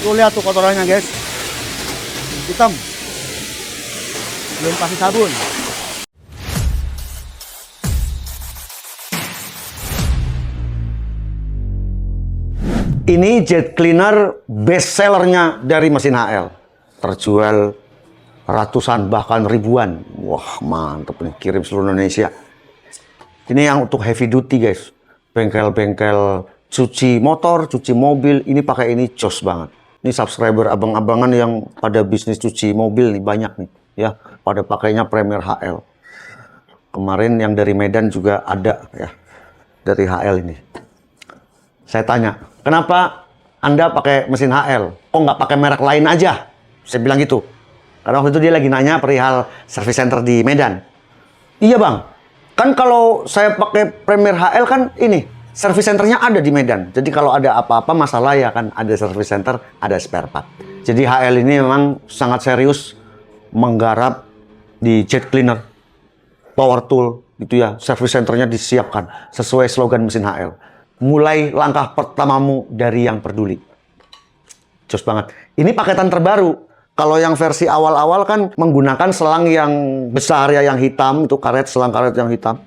Tuh lihat tuh kotorannya guys, hitam, belum kasih sabun. Ini jet cleaner best sellernya dari mesin HL, terjual ratusan bahkan ribuan. Wah mantep nih, kirim seluruh Indonesia. Ini yang untuk heavy duty guys, bengkel-bengkel cuci motor, cuci mobil, ini pakai ini jos banget. Ini subscriber abang-abangan yang pada bisnis cuci mobil nih banyak nih ya, pada pakainya Premier HL. Kemarin yang dari Medan juga ada ya, dari HL ini. Saya tanya, kenapa Anda pakai mesin HL? Kok nggak pakai merek lain aja? Saya bilang gitu. Karena waktu itu dia lagi nanya perihal service center di Medan. Iya bang, kan kalau saya pakai Premier HL kan ini, service centernya ada di Medan. Jadi kalau ada apa-apa masalah ya kan ada service center, ada spare part. Jadi HL ini memang sangat serius menggarap di jet cleaner, power tool, gitu ya. Service centernya disiapkan sesuai slogan mesin HL. Mulai langkah pertamamu dari yang peduli. Jos banget. Ini paketan terbaru. Kalau yang versi awal-awal kan menggunakan selang yang besar ya, yang hitam. Itu karet, selang karet yang hitam.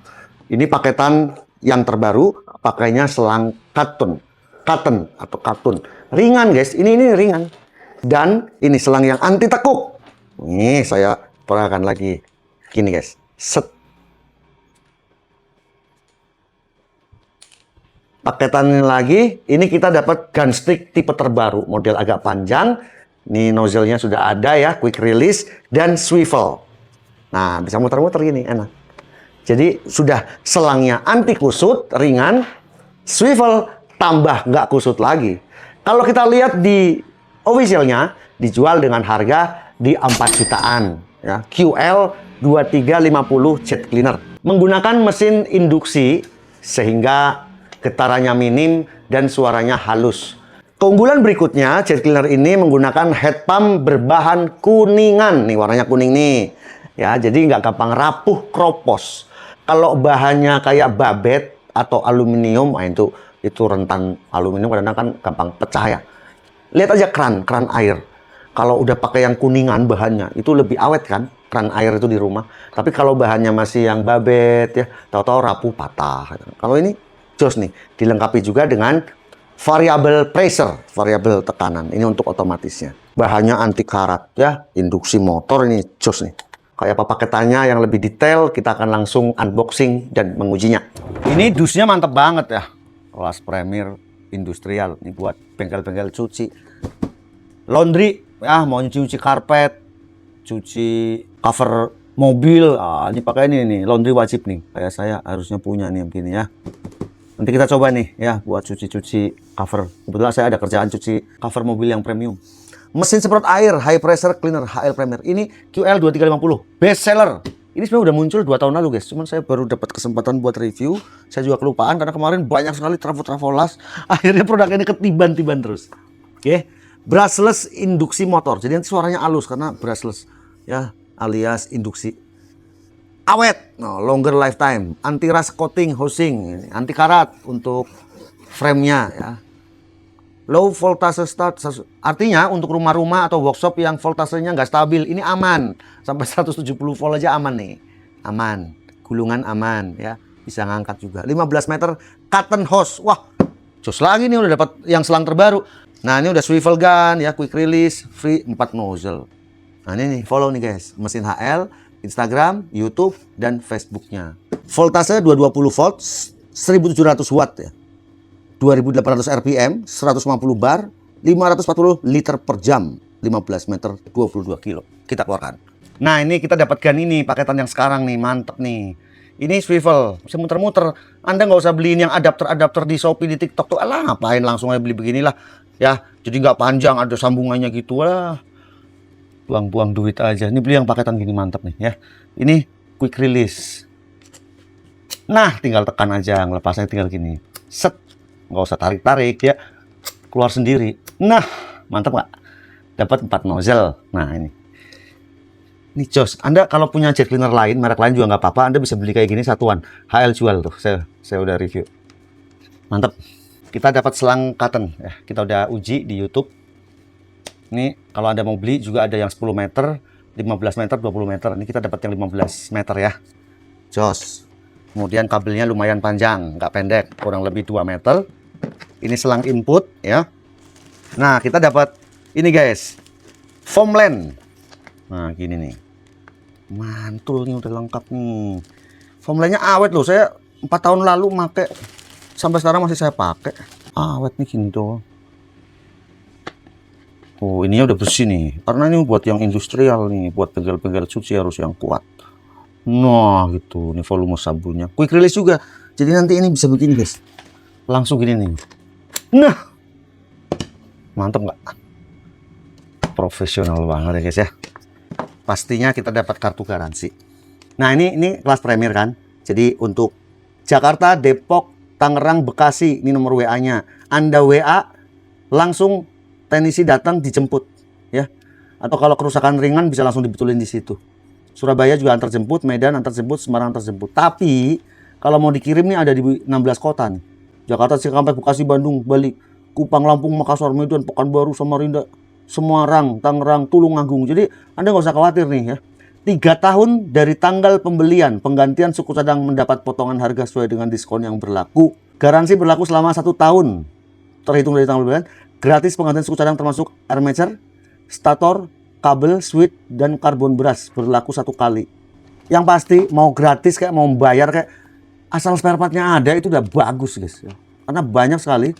Ini paketan yang terbaru, pakainya selang cotton. Cotton atau katun. Ringan guys, ini ringan. Dan ini selang yang anti tekuk. Nih saya peragakan lagi. Gini guys. Set. Paketan ini lagi, ini kita dapat gun stick tipe terbaru, model agak panjang. Ini nozzle-nya sudah ada ya, quick release dan swivel. Nah, bisa muter-muter gini, enak. Jadi sudah selangnya anti kusut, ringan, swivel tambah nggak kusut lagi. Kalau kita lihat di officialnya, dijual dengan harga di 4 jutaan. Ya, QL 2350 jet cleaner. Menggunakan mesin induksi sehingga getarannya minim dan suaranya halus. Keunggulan berikutnya, jet cleaner ini menggunakan head pump berbahan kuningan. Nih warnanya kuning nih. Ya, jadi nggak gampang rapuh, kropos. Kalau bahannya kayak babet atau aluminium, nah itu rentan aluminium kadang-kadang kan gampang pecah ya. Lihat aja keran air. Kalau udah pakai yang kuningan bahannya, itu lebih awet kan keran air itu di rumah. Tapi kalau bahannya masih yang babet ya, tahu-tahu rapuh, patah. Kalau ini jos nih, dilengkapi juga dengan variable pressure, variable tekanan. Ini untuk otomatisnya. Bahannya anti karat ya, induksi motor ini jos nih. Kayak apa paketannya yang lebih detail, kita akan langsung unboxing dan mengujinya. Ini dusnya mantep banget ya. Kelas Premier industrial. Ini buat bengkel-bengkel cuci. Laundry, ya mau nyuci karpet, cuci cover mobil. Ah, ini pakai ini nih, laundry wajib nih. Kayak saya harusnya punya nih begini ya. Nanti kita coba nih ya buat cuci-cuci cover. Kebetulan saya ada kerjaan cuci cover mobil yang premium. Mesin semprot air high pressure cleaner HL Premier. Ini QL 2350 best seller. Ini sebenarnya udah muncul 2 tahun lalu guys. Cuman saya baru dapat kesempatan buat review. Saya juga kelupaan karena kemarin banyak sekali trafo-trafo las. Akhirnya produk ini ketiban-tiban terus. Oke. Brushless induksi motor. Jadi nanti suaranya halus karena brushless ya, alias induksi. Awet, no, longer lifetime, anti rust coating housing, anti karat untuk frame-nya ya. Low voltage start, artinya untuk rumah-rumah atau workshop yang voltasenya nggak stabil, ini aman. Sampai 170 volt aja aman nih, aman. Gulungan aman ya, bisa ngangkat juga. 15 meter cotton hose, wah, jos lagi nih udah dapat yang selang terbaru. Nah ini udah swivel gun ya, quick release, free 4 nozzle. Nah ini nih, follow nih guys, mesin HL. Instagram, YouTube, dan Facebooknya. Voltase 220 volt, 1700 watt ya. 2800 RPM, 150 bar, 540 liter per jam, 15 meter, 22 kilo. Kita keluarkan. Nah ini kita dapatkan ini, paketan yang sekarang nih, mantep nih. Ini swivel, bisa muter-muter. Anda nggak usah beliin yang adapter-adapter di Shopee, di TikTok tuh. Alah ngapain, langsung aja beli beginilah. Ya, jadi nggak panjang, ada sambungannya gitu lah. Buang-buang duit aja. Ini beli yang paketan gini mantap nih ya. Ini quick release. Nah, tinggal tekan aja, ngelepasnya tinggal gini. Set. Nggak usah tarik-tarik ya. Keluar sendiri. Nah, mantap nggak? Dapat 4 nozzle. Nah, ini. Ini jos. Anda kalau punya jet cleaner lain, merek lain juga nggak apa-apa. Anda bisa beli kayak gini satuan. HL jual tuh. Saya udah review. Mantap. Kita dapat selang cotton ya. Kita udah uji di YouTube. Ini kalau Anda mau beli juga ada yang 10 meter, 15 meter, 20 meter. Ini kita dapat yang 15 meter ya. Jos. Kemudian kabelnya lumayan panjang, nggak pendek, kurang lebih 2 meter. Ini selang input ya. Nah, kita dapat ini guys, foam land. Nah, gini nih. Mantul nih, udah lengkap nih. Foam landnya awet loh. Saya 4 tahun lalu pakai, sampai sekarang masih saya pakai. Awet nih gini doang. Oh, ininya udah bersih nih. Karena ini buat yang industrial nih, buat bengkel-bengkel cuci harus yang kuat. Nah, gitu. Ini volume sabunnya. Quick release juga. Jadi nanti ini bisa begini, guys. Langsung gini nih. Nah. Mantap nggak? Profesional banget ya, guys ya. Pastinya kita dapat kartu garansi. Nah, ini kelas premier kan. Jadi untuk Jakarta, Depok, Tangerang, Bekasi, ini nomor WA-nya. Anda WA langsung teknisi datang dijemput ya. Atau kalau kerusakan ringan bisa langsung dibetulin di situ. Surabaya juga antar jemput, Medan antar jemput, Semarang antar jemput. Tapi kalau mau dikirim nih ada di 16 kota nih. Jakarta, Cikampek, Bekasi, Bandung, Bali, Kupang, Lampung, Makassar, Medan, Pekanbaru, Samarinda, Semarang, Tangerang, Tulungagung. Jadi Anda nggak usah khawatir nih ya. 3 tahun dari tanggal pembelian, penggantian suku cadang mendapat potongan harga sesuai dengan diskon yang berlaku. Garansi berlaku selama 1 tahun. Terhitung dari tanggal pembelian. Gratis penggantian suku cadang termasuk armature, stator, kabel, switch, dan karbon brush. Berlaku 1 kali. Yang pasti mau gratis kayak mau bayar kayak asal spare partnya ada itu udah bagus guys. Karena banyak sekali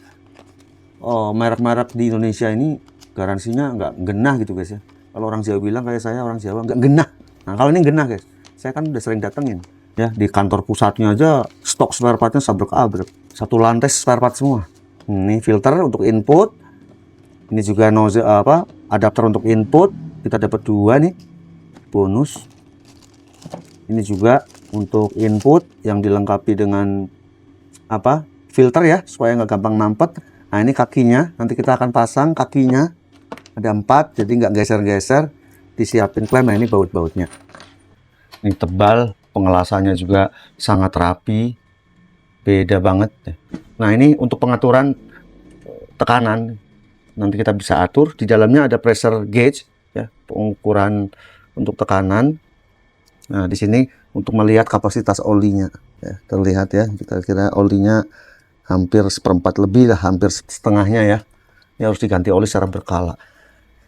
merek-merek di Indonesia ini garansinya nggak genah gitu guys ya. Kalau orang Jawa bilang kayak saya orang Jawa nggak genah. Nah kalau ini genah guys. Saya kan udah sering datengin ya, di kantor pusatnya aja stok spare partnya sabrek-abrek. 1 lantai spare part semua. Ini filter untuk input. Ini juga nozzle adapter untuk input. Kita dapat 2 nih bonus. Ini juga untuk input yang dilengkapi dengan filter ya supaya nggak gampang mampet. Nah ini kakinya, nanti kita akan pasang kakinya ada 4 jadi nggak geser-geser. Disiapin klem. Nah ini baut-bautnya. Ini tebal, pengelasannya juga sangat rapi, beda banget. Nah ini untuk pengaturan tekanan. Nanti kita bisa atur di dalamnya ada pressure gauge ya, pengukuran untuk tekanan. Nah, di sini untuk melihat kapasitas olinya ya, terlihat ya, kita kira olinya hampir 1/4 lebih lah, hampir setengahnya ya. Ini harus diganti oli secara berkala.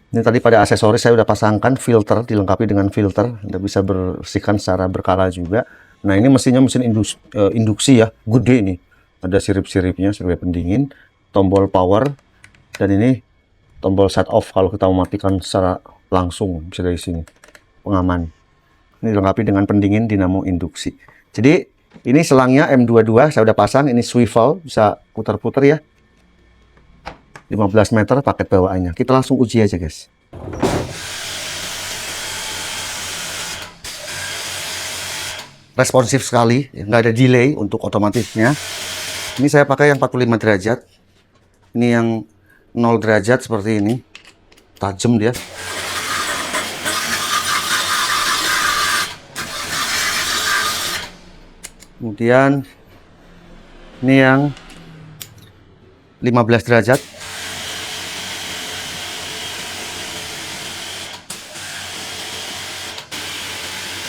Ini tadi pada aksesoris saya udah pasangkan filter, dilengkapi dengan filter, Anda bisa bersihkan secara berkala juga. Nah, ini mesinnya mesin induksi ya, gede nih. Ada sirip-siripnya, sirip pendingin, tombol power. Dan ini tombol shut off kalau kita mematikan secara langsung bisa dari sini, pengaman. Ini dilengkapi dengan pendingin dinamo induksi. Jadi ini selangnya M22 saya udah pasang. Ini swivel bisa putar-putar ya. 15 meter paket bawaannya. Kita langsung uji aja guys. Responsif sekali, nggak ada delay untuk otomatisnya. Ini saya pakai yang 45 derajat. Ini yang 0 derajat seperti ini, tajam dia. Kemudian ini yang 15 derajat.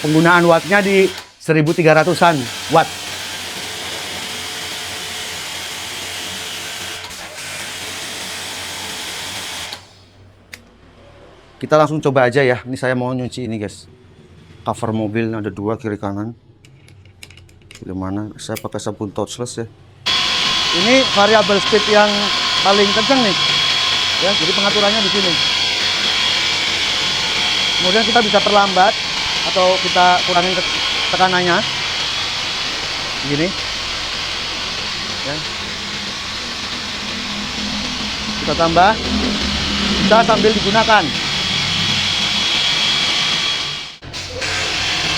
Penggunaan wattnya di 1300-an watt. Kita langsung coba aja ya. Ini saya mau nyuci ini guys. Cover mobil ada 2 kiri kanan. Bagaimana? Saya pakai sabun touchless ya. Ini variabel speed yang paling kencang nih. Ya, jadi pengaturannya di sini. Kemudian kita bisa perlambat atau kita kurangin tekanannya. Begini. Ya. Kita tambah. Bisa sambil digunakan.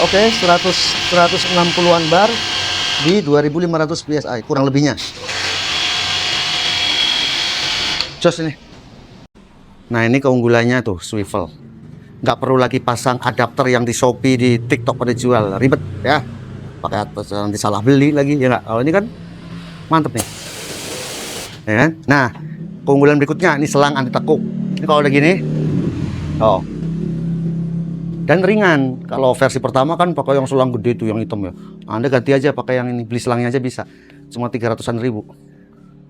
Oke, 160-an bar di 2500 PSI, kurang lebihnya. Jos ini. Nah, ini keunggulannya tuh, swivel. Nggak perlu lagi pasang adapter yang di Shopee, di TikTok pada jual. Ribet ya. Pakai nanti salah beli lagi, ya nggak? Kalau ini kan mantep nih. Ya kan? Nah, keunggulan berikutnya, ini selang anti tekuk. Ini kalau udah gini, Oh. Dan ringan. Kalau versi pertama kan pakai yang selang gede itu yang hitam ya. Anda ganti aja pakai yang ini, beli selangnya aja bisa. Cuma 300-an ribu.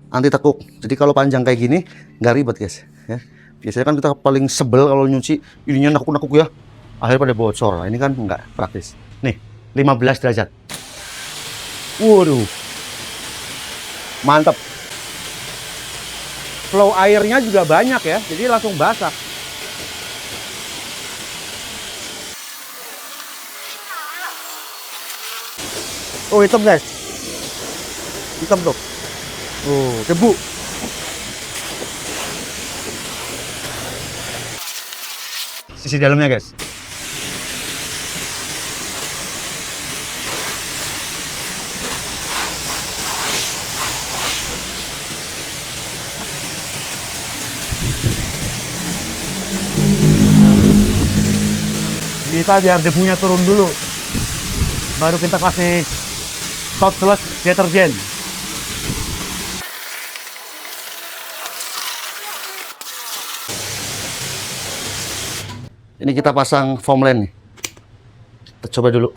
Anti tekuk. Jadi kalau panjang kayak gini nggak ribet guys. Ya. Biasanya kan kita paling sebel kalau nyuci ininya nakuk-nakuk ya. Akhirnya pada bocor. Nah, ini kan nggak praktis. Nih, 15 derajat. Waduh. Mantap. Flow airnya juga banyak ya. Jadi langsung basah. Oh, hitam guys. Hitam tuh. Oh, debu. Sisi dalamnya guys. Kita biar debunya turun dulu. Baru kita kasih touchless deterjen. Ini kita pasang foam line nih. Kita coba dulu.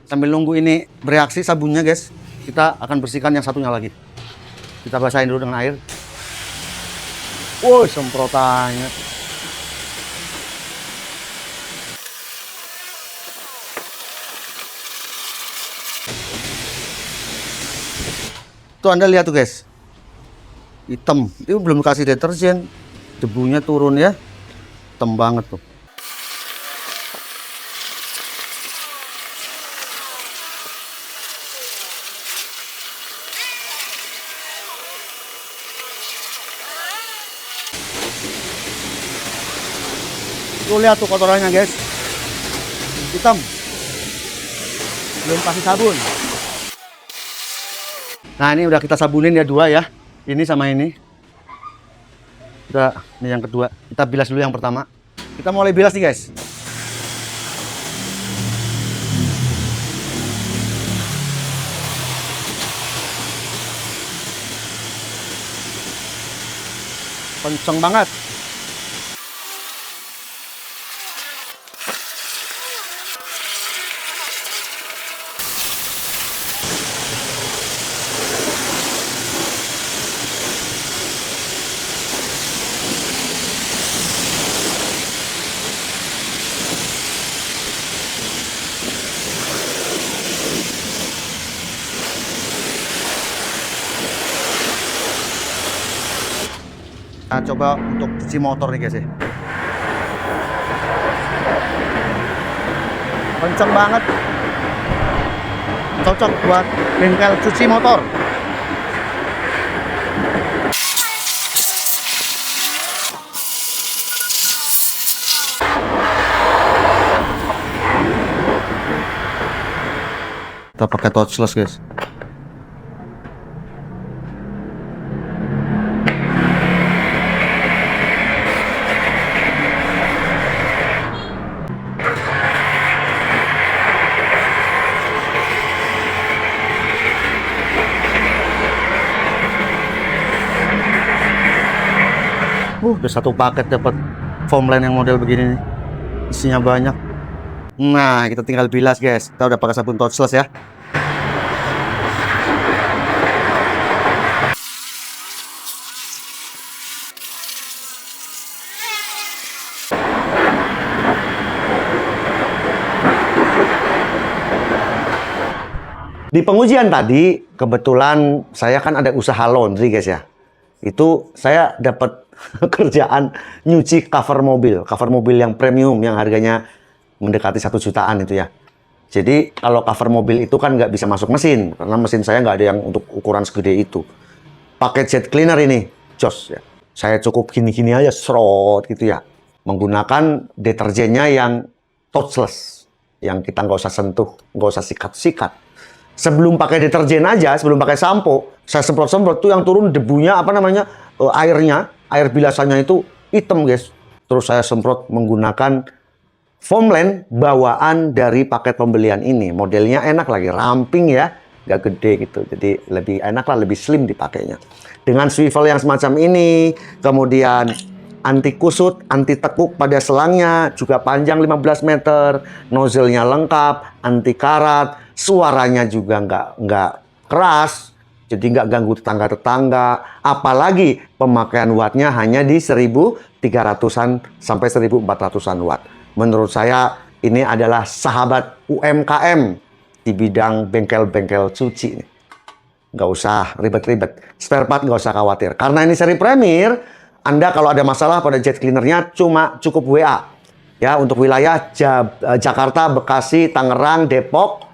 Sambil nunggu ini bereaksi sabunnya guys, kita akan bersihkan yang satunya lagi. Kita basahin dulu dengan air. Woi, semprotannya. Tuh Anda lihat tuh guys, hitam. Itu belum kasih deterjen, debunya turun ya, hitam banget tuh. Tuh lihat tuh kotorannya guys, hitam, belum kasih sabun. Nah ini udah kita sabunin ya, dua ya, ini sama ini. Udah, ini yang kedua. Kita bilas dulu yang pertama. Kita mulai bilas nih guys. Kenceng banget. Nah, coba untuk cuci motor nih guys ya. Kenceng banget. Cocok buat bengkel cuci motor. Kita pakai touchless guys. Udah satu paket dapat foam line yang model begini nih. Isinya banyak. Nah, kita tinggal bilas guys. Kita udah pakai sabun touchless ya. Di pengujian tadi, kebetulan saya kan ada usaha laundry guys ya. Itu saya dapat kerjaan nyuci cover mobil yang premium yang harganya mendekati 1 jutaan itu ya. Jadi kalau cover mobil itu kan nggak bisa masuk mesin, karena mesin saya nggak ada yang untuk ukuran segede itu. Pakai jet cleaner ini, jos ya. Saya cukup gini-gini aja, serot gitu ya. Menggunakan deterjennya yang touchless, yang kita nggak usah sentuh, nggak usah sikat-sikat. Sebelum pakai deterjen aja, sebelum pakai sampo, saya semprot-semprot tuh yang turun debunya, airnya, air bilasannya itu hitam guys. Terus saya semprot menggunakan Foamland bawaan dari paket pembelian ini. Modelnya enak lagi, ramping ya, nggak gede gitu. Jadi lebih enak lah, lebih slim dipakainya. Dengan swivel yang semacam ini, kemudian anti kusut, anti tekuk pada selangnya, juga panjang 15 meter, nozzle-nya lengkap, anti karat, suaranya juga nggak keras, jadi nggak ganggu tetangga-tetangga. Apalagi pemakaian wattnya hanya di 1300-an sampai 1400-an watt. Menurut saya ini adalah sahabat UMKM di bidang bengkel-bengkel cuci. Nggak usah ribet-ribet. Spare part nggak usah khawatir. Karena ini seri Premier, Anda kalau ada masalah pada jet cleanernya cuma cukup WA. Ya, untuk wilayah Jakarta, Bekasi, Tangerang, Depok,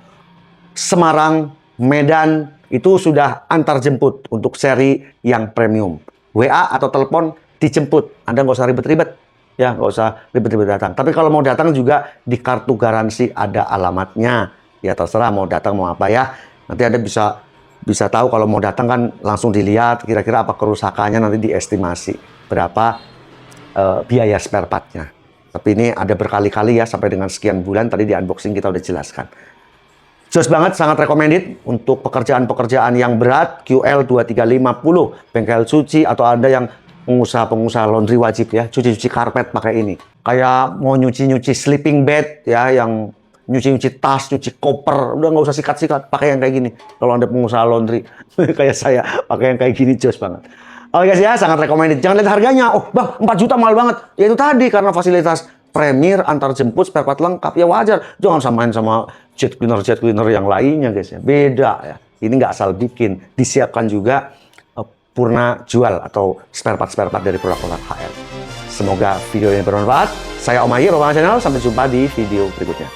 Semarang, Medan, itu sudah antar jemput untuk seri yang premium. WA atau telepon dijemput. Anda nggak usah ribet-ribet. Ya, nggak usah ribet-ribet datang. Tapi kalau mau datang juga di kartu garansi ada alamatnya. Ya terserah mau datang mau apa ya. Nanti Anda bisa tahu kalau mau datang kan langsung dilihat kira-kira apa kerusakannya, nanti diestimasi berapa biaya spare partnya. Tapi ini ada berkali-kali ya, sampai dengan sekian bulan, tadi di unboxing kita udah jelaskan. Jos banget, sangat recommended untuk pekerjaan-pekerjaan yang berat, QL2350, bengkel cuci, atau Anda yang pengusaha laundry wajib ya, cuci-cuci karpet pakai ini. Kayak mau nyuci-nyuci sleeping bed ya, yang nyuci-nyuci tas, nyuci koper, udah nggak usah sikat-sikat, pakai yang kayak gini. Kalau Anda pengusaha laundry kayak saya, pakai yang kayak gini jos banget. Oke guys ya, sangat recommended. Jangan lihat harganya. Oh bang, 4 juta mahal banget. Ya itu tadi, karena fasilitas Premier, antar jemput, spare part lengkap, ya wajar. Jangan samain sama jet cleaner yang lainnya guys ya. Beda ya. Ini nggak asal bikin, disiapkan juga purna jual atau spare part dari produk-produk HL. Semoga video ini bermanfaat. Saya Om Ayi, Romangan Channel. Sampai jumpa di video berikutnya.